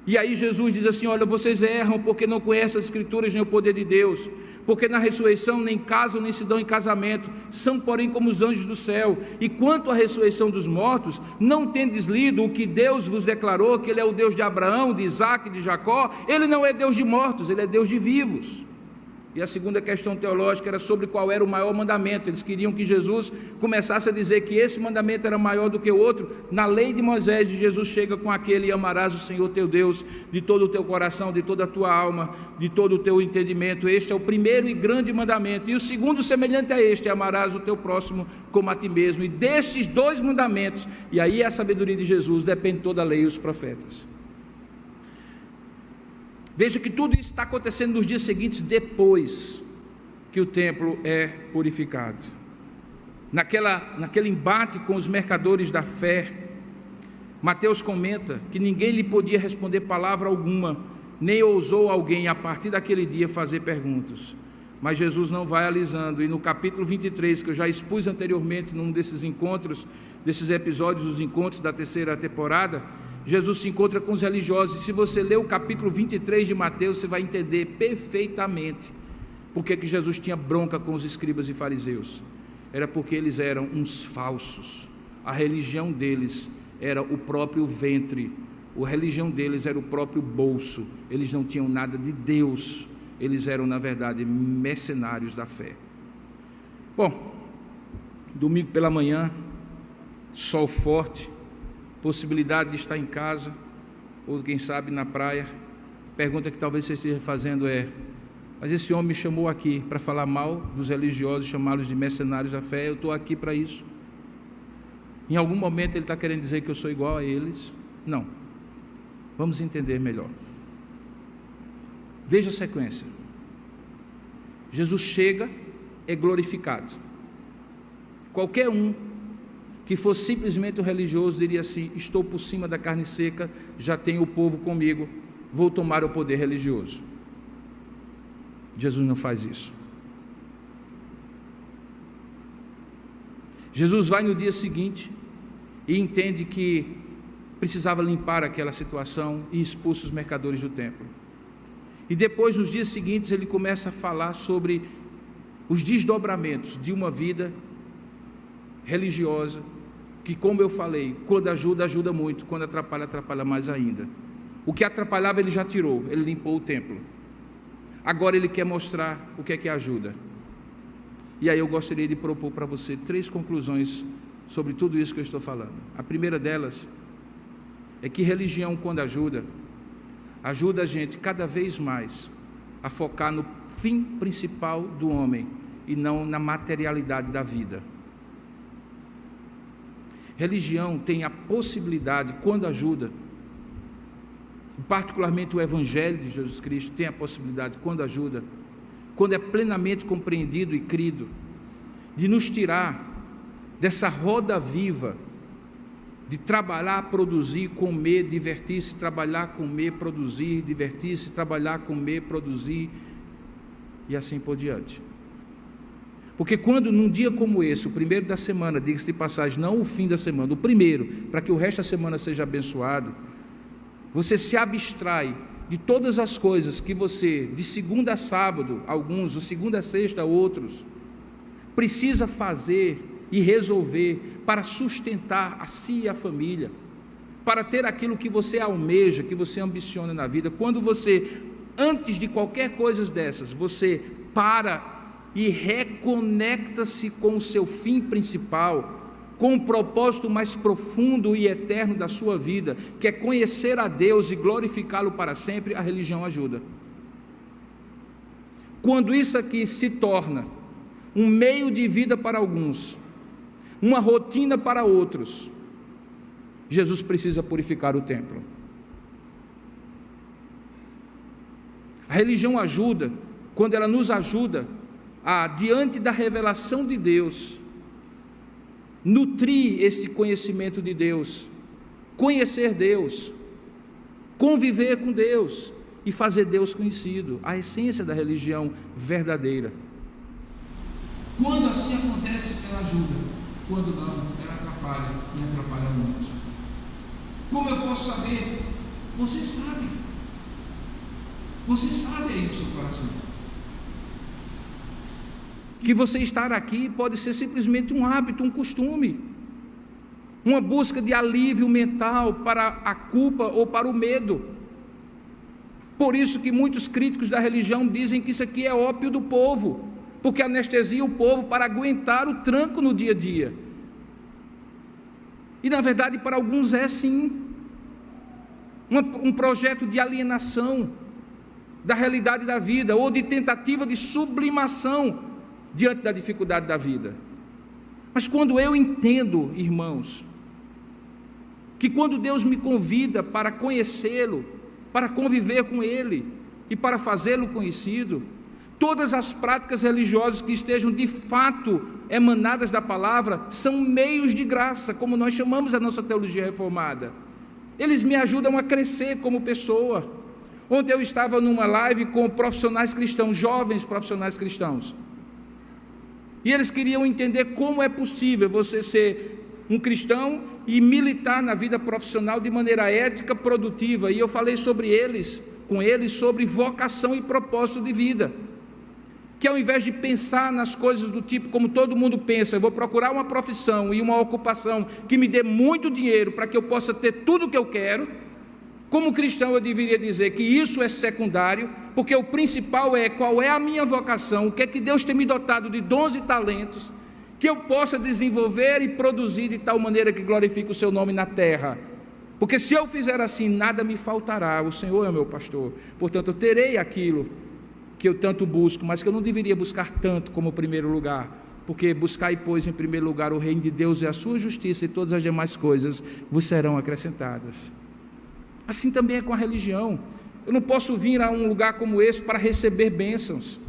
e aí Jesus diz assim: olha, vocês erram porque não conhecem as escrituras nem o poder de Deus, porque na ressurreição nem casam nem se dão em casamento, são porém como os anjos do céu. E quanto à ressurreição dos mortos, não tendes lido o que Deus vos declarou, que Ele é o Deus de Abraão, de Isaque e de Jacó? Ele não é Deus de mortos, Ele é Deus de vivos. E a segunda questão teológica era sobre qual era o maior mandamento. Eles queriam que Jesus começasse a dizer que esse mandamento era maior do que o outro. Na lei de Moisés, Jesus chega com aquele: amarás o Senhor teu Deus de todo o teu coração, de toda a tua alma, de todo o teu entendimento. Este é o primeiro e grande mandamento. E o segundo, semelhante a este, é: amarás o teu próximo como a ti mesmo. E destes 2 mandamentos, e aí é a sabedoria de Jesus, depende toda a lei e os profetas. Veja que tudo isso está acontecendo nos dias seguintes, depois que o templo é purificado. Naquele embate com os mercadores da fé, Mateus comenta que ninguém lhe podia responder palavra alguma, nem ousou alguém a partir daquele dia fazer perguntas. Mas Jesus não vai alisando, e no capítulo 23, que eu já expus anteriormente num desses encontros, desses episódios dos encontros da 3ª temporada, Jesus se encontra com os religiosos. E se você ler o capítulo 23 de Mateus, você vai entender perfeitamente porque que Jesus tinha bronca com os escribas e fariseus. Era porque eles eram uns falsos. A religião deles era o próprio ventre, a religião deles era o próprio bolso. Eles não tinham nada de Deus, eles eram, na verdade, mercenários da fé. Bom, domingo pela manhã, sol forte, possibilidade de estar em casa, ou quem sabe na praia. Pergunta que talvez você esteja fazendo é: mas esse homem me chamou aqui para falar mal dos religiosos, chamá-los de mercenários da fé. Eu estou aqui para isso? Em algum momento ele está querendo dizer que eu sou igual a eles? Não. Vamos entender melhor. Veja a sequência. Jesus chega, é glorificado. qualquer um que fosse simplesmente um religioso diria assim: estou por cima da carne seca, já tenho o povo comigo, vou tomar o poder religioso. Jesus não faz isso. Jesus vai no dia seguinte e entende que precisava limpar aquela situação e expulsa os mercadores do templo. E depois, nos dias seguintes, ele começa a falar sobre os desdobramentos de uma vida religiosa, que, como eu falei, quando ajuda, ajuda muito, quando atrapalha, atrapalha mais ainda. O que atrapalhava ele já tirou, ele limpou o templo. Agora ele quer mostrar o que é que ajuda. E aí eu gostaria de propor para você 3 conclusões sobre tudo isso que eu estou falando. A primeira delas é que religião, quando ajuda a gente cada vez mais a focar no fim principal do homem e não na materialidade da vida. Religião tem a possibilidade, quando ajuda, particularmente o Evangelho de Jesus Cristo tem a possibilidade, quando ajuda, quando é plenamente compreendido e crido, de nos tirar dessa roda viva de trabalhar, produzir, comer, divertir-se, trabalhar, comer, produzir, divertir-se, trabalhar, comer, produzir e assim por diante. Porque quando num dia como esse, o primeiro da semana, diga-se de passagem, não o fim da semana, o primeiro, para que o resto da semana seja abençoado, você se abstrai de todas as coisas que você, de segunda a sábado, alguns, de segunda a sexta, outros, precisa fazer e resolver para sustentar a si e a família, para ter aquilo que você almeja, que você ambiciona na vida. Quando você, antes de qualquer coisa dessas, você para e reconecta-se com o seu fim principal, com o propósito mais profundo e eterno da sua vida, que é conhecer a Deus e glorificá-lo para sempre, a religião ajuda. Quando isso aqui se torna um meio de vida para alguns, uma rotina para outros, Jesus precisa purificar o templo. A religião ajuda quando ela nos ajuda a, diante da revelação de Deus, nutrir esse conhecimento de Deus, conhecer Deus, conviver com Deus e fazer Deus conhecido, a essência da religião verdadeira. Quando assim acontece, ela ajuda. Quando não, ela atrapalha e atrapalha muito. Como eu posso saber? Você sabe. Você sabe aí no seu coração. Que você estar aqui pode ser simplesmente um hábito, um costume, uma busca de alívio mental para a culpa ou para o medo. Por isso que muitos críticos da religião dizem que isso aqui é ópio do povo, porque anestesia o povo para aguentar o tranco no dia a dia. E na verdade para alguns é sim um projeto de alienação da realidade da vida, ou de tentativa de sublimação diante da dificuldade da vida. Mas quando eu entendo, irmãos, que quando Deus me convida para conhecê-lo, para conviver com Ele e para fazê-lo conhecido, todas as práticas religiosas que estejam de fato emanadas da palavra são meios de graça, como nós chamamos a nossa teologia reformada. Eles me ajudam a crescer como pessoa. Ontem eu estava numa live com profissionais cristãos, jovens profissionais cristãos, e eles queriam entender como é possível você ser um cristão e militar na vida profissional de maneira ética, produtiva. E eu falei com eles sobre vocação e propósito de vida, que ao invés de pensar nas coisas do tipo como todo mundo pensa, eu vou procurar uma profissão e uma ocupação que me dê muito dinheiro para que eu possa ter tudo o que eu quero, como cristão eu deveria dizer que isso é secundário, porque o principal é qual é a minha vocação, o que é que Deus tem me dotado de dons e talentos, que eu possa desenvolver e produzir de tal maneira que glorifique o seu nome na terra. Porque se eu fizer assim, nada me faltará, o Senhor é o meu pastor, portanto eu terei aquilo que eu tanto busco, mas que eu não deveria buscar tanto como primeiro lugar, porque buscai, pois, em primeiro lugar o reino de Deus e a sua justiça, e todas as demais coisas vos serão acrescentadas. Assim também é com a religião. Eu não posso vir a um lugar como esse para receber bênçãos,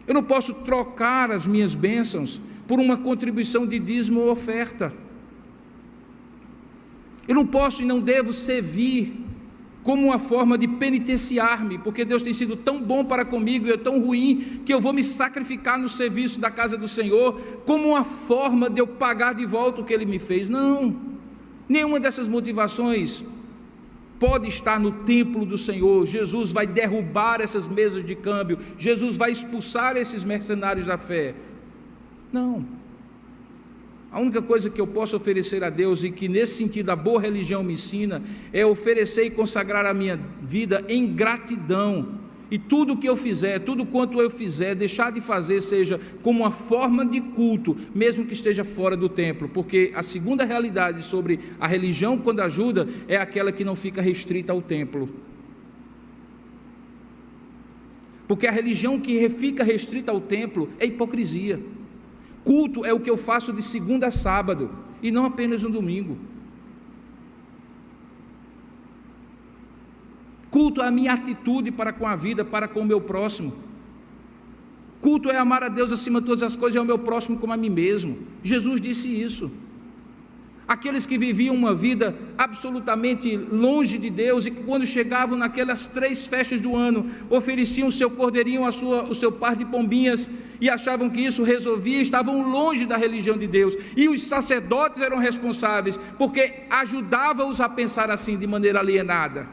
eu não posso trocar as minhas bênçãos por uma contribuição de dízimo ou oferta. Eu não posso e não devo servir como uma forma de penitenciar-me, porque Deus tem sido tão bom para comigo e é tão ruim que eu vou me sacrificar no serviço da casa do Senhor, como uma forma de eu pagar de volta o que Ele me fez. Não, nenhuma dessas motivações pode estar no templo do Senhor. Jesus vai derrubar essas mesas de câmbio, Jesus vai expulsar esses mercenários da fé. Não. A única coisa que eu posso oferecer a Deus, e que nesse sentido a boa religião me ensina, é oferecer e consagrar a minha vida em gratidão. E tudo que eu fizer, tudo quanto eu fizer, deixar de fazer seja como uma forma de culto, mesmo que esteja fora do templo, porque a segunda realidade sobre a religião, quando ajuda, é aquela que não fica restrita ao templo. Porque a religião que fica restrita ao templo é hipocrisia. Culto é o que eu faço de segunda a sábado, e não apenas no domingo. Culto é a minha atitude para com a vida, para com o meu próximo. Culto é amar a Deus acima de todas as coisas e ao meu próximo como a mim mesmo. Jesus disse isso. Aqueles que viviam uma vida absolutamente longe de Deus e que quando chegavam naquelas 3 festas do ano, ofereciam o seu cordeirinho, o seu par de pombinhas, e achavam que isso resolvia, estavam longe da religião de Deus, e os sacerdotes eram responsáveis, porque ajudavam-os a pensar assim, de maneira alienada,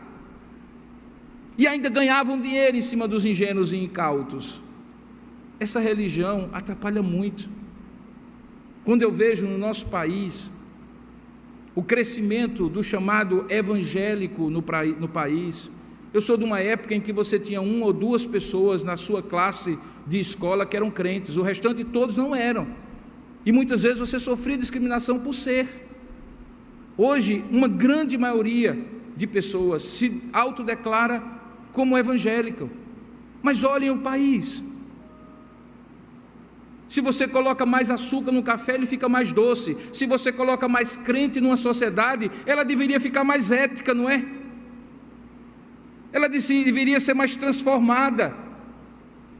e ainda ganhavam dinheiro em cima dos ingênuos e incautos. Essa religião atrapalha muito. Quando eu vejo no nosso país o crescimento do chamado evangélico no país, eu sou de uma época em que você tinha 1 ou 2 pessoas na sua classe de escola que eram crentes, o restante todos não eram, e muitas vezes você sofria discriminação por ser. Hoje, uma grande maioria de pessoas se autodeclara como evangélico, mas olhem o país. Se você coloca mais açúcar no café, ele fica mais doce. Se você coloca mais crente numa sociedade, ela deveria ficar mais ética, não é? Ela deveria ser mais transformada.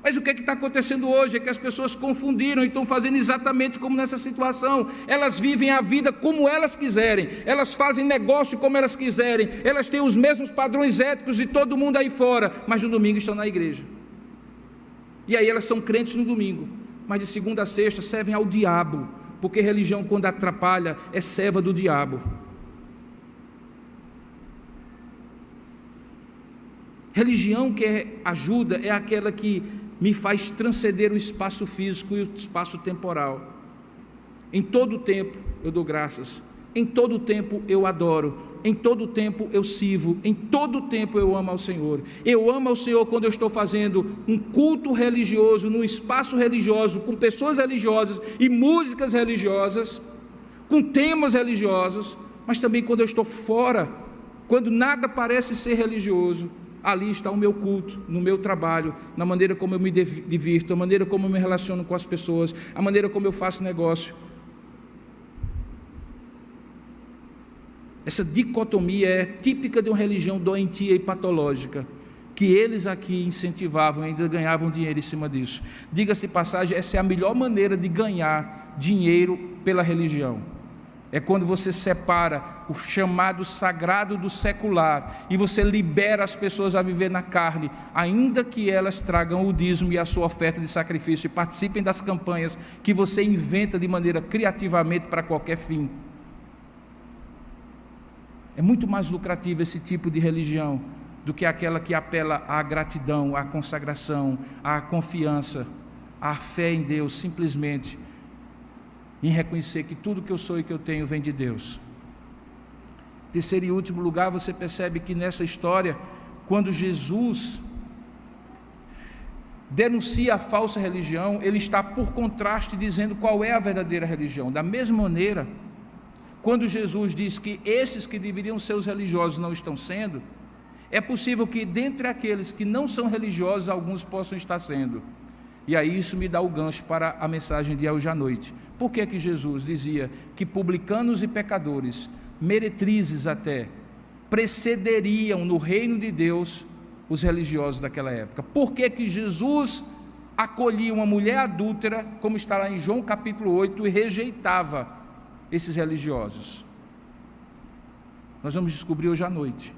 Mas o que está acontecendo hoje é que as pessoas confundiram e estão fazendo exatamente como nessa situação. Elas vivem a vida como elas quiserem, elas fazem negócio como elas quiserem, elas têm os mesmos padrões éticos de todo mundo aí fora, mas no domingo estão na igreja. E aí elas são crentes no domingo, mas de segunda a sexta servem ao diabo, porque religião, quando atrapalha, é serva do diabo. Religião que ajuda é aquela que me faz transcender o espaço físico e o espaço temporal. Em todo tempo eu dou graças, em todo tempo eu adoro, em todo tempo eu sirvo, em todo tempo eu amo ao Senhor. Eu amo ao Senhor quando eu estou fazendo um culto religioso, num espaço religioso, com pessoas religiosas e músicas religiosas, com temas religiosos, mas também quando eu estou fora, quando nada parece ser religioso. Ali está o meu culto, no meu trabalho, na maneira como eu me divirto, a maneira como eu me relaciono com as pessoas, a maneira como eu faço negócio. Essa dicotomia é típica de uma religião doentia e patológica, que eles aqui incentivavam e ainda ganhavam dinheiro em cima disso. Diga-se de passagem, essa é a melhor maneira de ganhar dinheiro pela religião. É quando você separa o chamado sagrado do secular e você libera as pessoas a viver na carne, ainda que elas tragam o dízimo e a sua oferta de sacrifício e participem das campanhas que você inventa de maneira criativamente para qualquer fim. É muito mais lucrativo esse tipo de religião do que aquela que apela à gratidão, à consagração, à confiança, à fé em Deus, simplesmente em reconhecer que tudo que eu sou e que eu tenho vem de Deus. Terceiro e último lugar, você percebe que nessa história, quando Jesus denuncia a falsa religião, ele está por contraste dizendo qual é a verdadeira religião. Da mesma maneira, quando Jesus diz que esses que deveriam ser os religiosos não estão sendo, é possível que dentre aqueles que não são religiosos, alguns possam estar sendo. E aí isso me dá o gancho para a mensagem de hoje à noite. Por que que Jesus dizia que publicanos e pecadores, meretrizes até, precederiam no reino de Deus os religiosos daquela época? Por que que Jesus acolhia uma mulher adúltera, como está lá em João capítulo 8, e rejeitava esses religiosos. Nós vamos descobrir hoje à noite,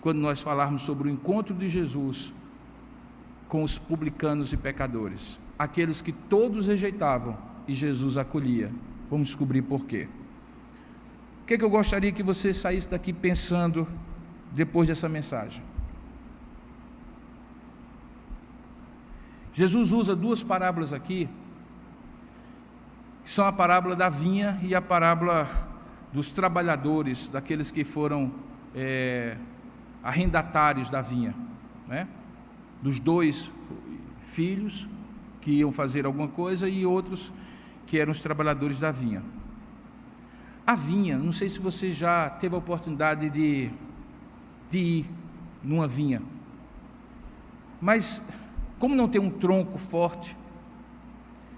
quando nós falarmos sobre o encontro de Jesus com os publicanos e pecadores, aqueles que todos rejeitavam e Jesus acolhia. Vamos descobrir por quê. O que eu gostaria que você saísse daqui pensando depois dessa mensagem? Jesus usa duas parábolas aqui, que são a parábola da vinha e a parábola dos trabalhadores, daqueles que foram arrendatários da vinha, né? Dos dois filhos que iam fazer alguma coisa e outros que eram os trabalhadores da vinha. A vinha, não sei se você já teve a oportunidade de ir numa vinha, mas como não tem um tronco forte,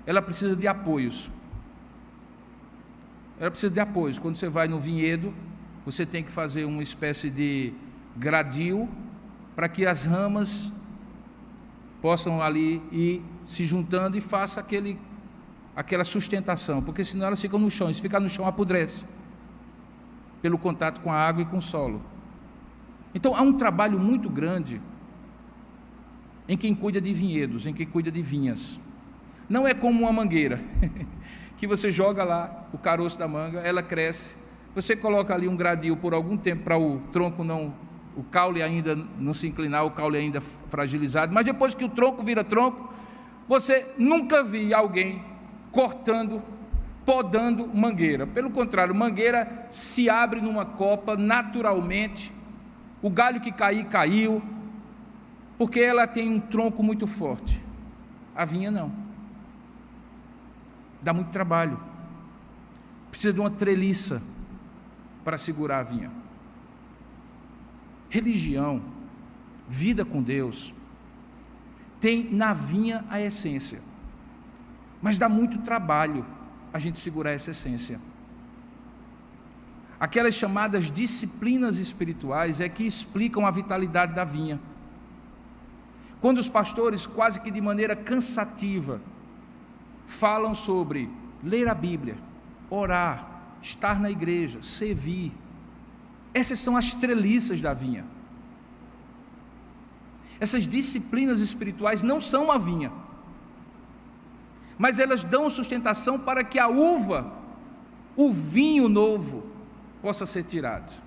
ela precisa de apoios. Ela precisa de apoios. Quando você vai no vinhedo, você tem que fazer uma espécie de gradil para que as ramas possam ali ir se juntando e faça aquela sustentação, porque senão elas ficam no chão, e se ficar no chão apodrece, pelo contato com a água e com o solo. Então há um trabalho muito grande em quem cuida de vinhedos, em quem cuida de vinhas. Não é como uma mangueira, que você joga lá o caroço da manga, ela cresce, você coloca ali um gradil por algum tempo para o tronco o caule ainda não se inclinar, o caule ainda fragilizado, mas depois que o tronco vira tronco, você nunca viu alguém cortando, podando mangueira. Pelo contrário, mangueira se abre numa copa naturalmente, o galho que cair, caiu, porque ela tem um tronco muito forte. A vinha não. Dá muito trabalho. Precisa de uma treliça para segurar a vinha. Religião, vida com Deus, tem na vinha a essência, mas dá muito trabalho a gente segurar essa essência. Aquelas chamadas disciplinas espirituais é que explicam a vitalidade da vinha. Quando os pastores, quase que de maneira cansativa, falam sobre ler a Bíblia, orar, estar na igreja, servir, essas são as treliças da vinha. Essas disciplinas espirituais não são a vinha, mas elas dão sustentação para que a uva, o vinho novo, possa ser tirado.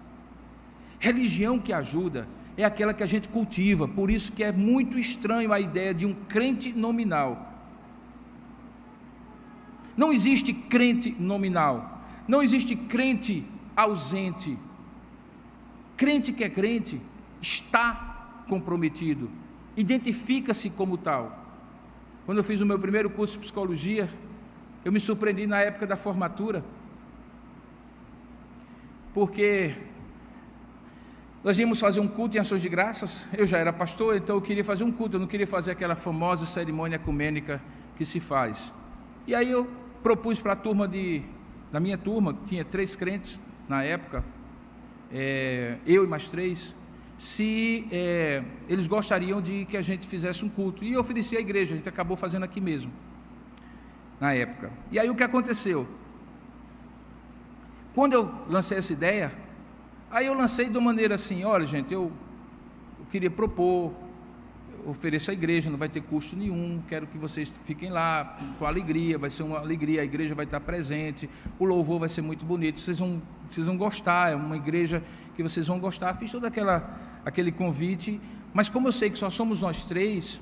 Religião que ajuda é aquela que a gente cultiva, por isso que é muito estranho a ideia de um crente nominal. Não existe crente nominal, não existe crente ausente. Crente que é crente está comprometido, identifica-se como tal. Quando eu fiz o meu primeiro curso de psicologia, eu me surpreendi na época da formatura, porque nós íamos fazer um culto em ações de graças. Eu já era pastor, então eu queria fazer um culto, eu não queria fazer aquela famosa cerimônia ecumênica que se faz. E aí eu propus para a turma da minha turma, tinha 3 crentes na época, eu e mais 3, se eles gostariam de que a gente fizesse um culto, e eu ofereci à igreja, a gente acabou fazendo aqui mesmo, na época. E aí o que aconteceu? Quando eu lancei essa ideia, aí eu lancei de uma maneira assim: olha gente, eu queria propor, ofereço à igreja, não vai ter custo nenhum, quero que vocês fiquem lá com alegria, vai ser uma alegria, a igreja vai estar presente, o louvor vai ser muito bonito, vocês vão gostar, é uma igreja que vocês vão gostar. Fiz todo aquele convite, mas como eu sei que só somos nós 3,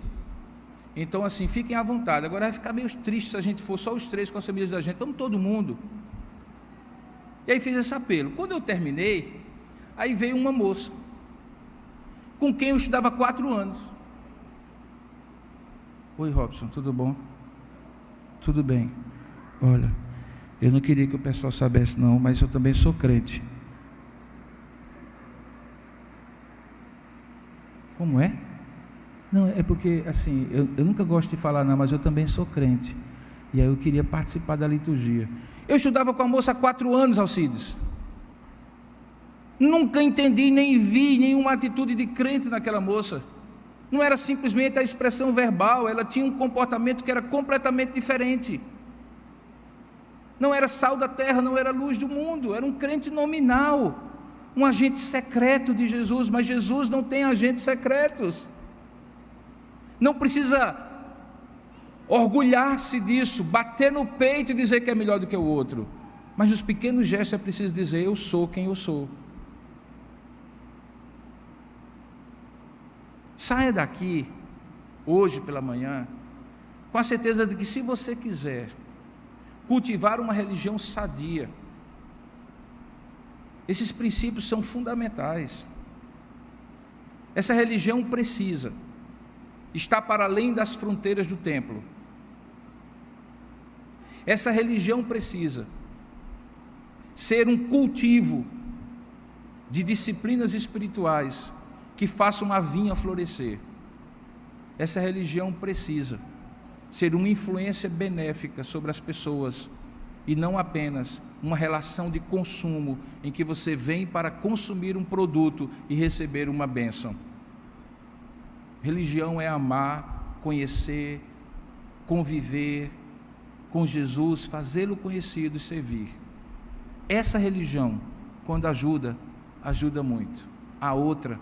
então assim, fiquem à vontade. Agora vai ficar meio triste se a gente for só os 3 com as famílias da gente, vamos todo mundo. E aí fiz esse apelo. Quando eu terminei, aí veio uma moça, com quem eu estudava 4 anos. Oi Robson, tudo bom? Tudo bem. Olha, eu não queria que o pessoal soubesse não, mas eu também sou crente. Como é? Não, é porque assim, eu nunca gosto de falar não, mas eu também sou crente. E aí eu queria participar da liturgia. Eu estudava com a moça há 4 anos, Alcides. Nunca entendi, nem vi nenhuma atitude de crente naquela moça. Não era simplesmente a expressão verbal, ela tinha um comportamento que era completamente diferente. Não era sal da terra, não era luz do mundo, era um crente nominal, um agente secreto de Jesus, mas Jesus não tem agentes secretos. Não precisa orgulhar-se disso, bater no peito e dizer que é melhor do que o outro, mas nos pequenos gestos é preciso dizer: eu sou quem eu sou. Saia daqui, hoje pela manhã, com a certeza de que, se você quiser cultivar uma religião sadia, esses princípios são fundamentais. Essa religião precisa estar para além das fronteiras do templo. Essa religião precisa ser um cultivo de disciplinas espirituais que façam a vinha florescer. Essa religião precisa ser uma influência benéfica sobre as pessoas, e não apenas uma relação de consumo em que você vem para consumir um produto e receber uma bênção. Religião é amar, conhecer, conviver com Jesus, fazê-lo conhecido e servir. Essa religião, quando ajuda, ajuda muito. A outra,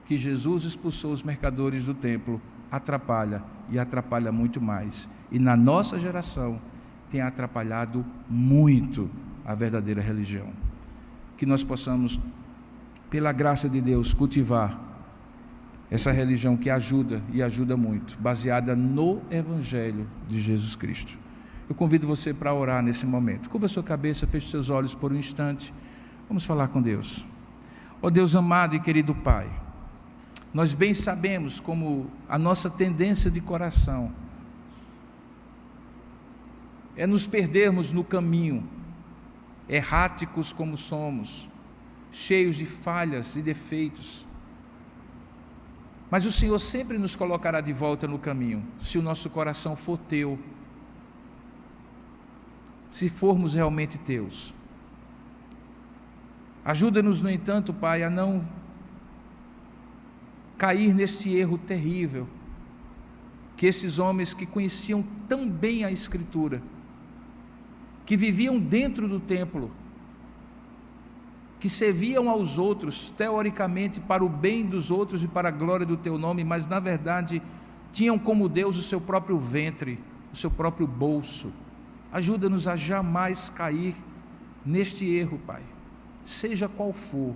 que Jesus expulsou os mercadores do templo, atrapalha, e atrapalha muito mais. E na nossa geração tem atrapalhado muito a verdadeira religião. Que nós possamos, pela graça de Deus, cultivar essa religião que ajuda, e ajuda muito, baseada no Evangelho de Jesus Cristo. Eu convido você para orar nesse momento. Curva a sua cabeça, feche seus olhos por um instante. Vamos falar com Deus. Ó Deus amado e querido Pai, nós bem sabemos como a nossa tendência de coração é nos perdermos no caminho, erráticos como somos, cheios de falhas e defeitos. Mas o Senhor sempre nos colocará de volta no caminho, se o nosso coração for teu, se formos realmente teus. Ajuda-nos, no entanto, Pai, a não cair nesse erro terrível que esses homens que conheciam tão bem a Escritura, que viviam dentro do templo, que serviam aos outros, teoricamente, para o bem dos outros e para a glória do Teu nome, mas na verdade tinham como Deus o seu próprio ventre, o seu próprio bolso. Ajuda-nos a jamais cair neste erro, Pai, seja qual for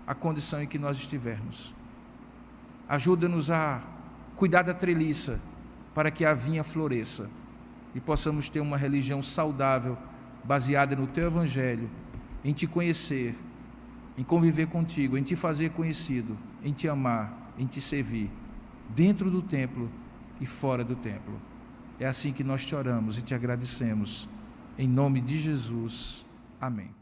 a condição em que nós estivermos. Ajuda-nos a cuidar da treliça, para que a vinha floresça e possamos ter uma religião saudável, baseada no Teu Evangelho, em Te conhecer, em conviver contigo, em Te fazer conhecido, em Te amar, em Te servir, dentro do templo e fora do templo. É assim que nós te oramos e Te agradecemos, em nome de Jesus. Amém.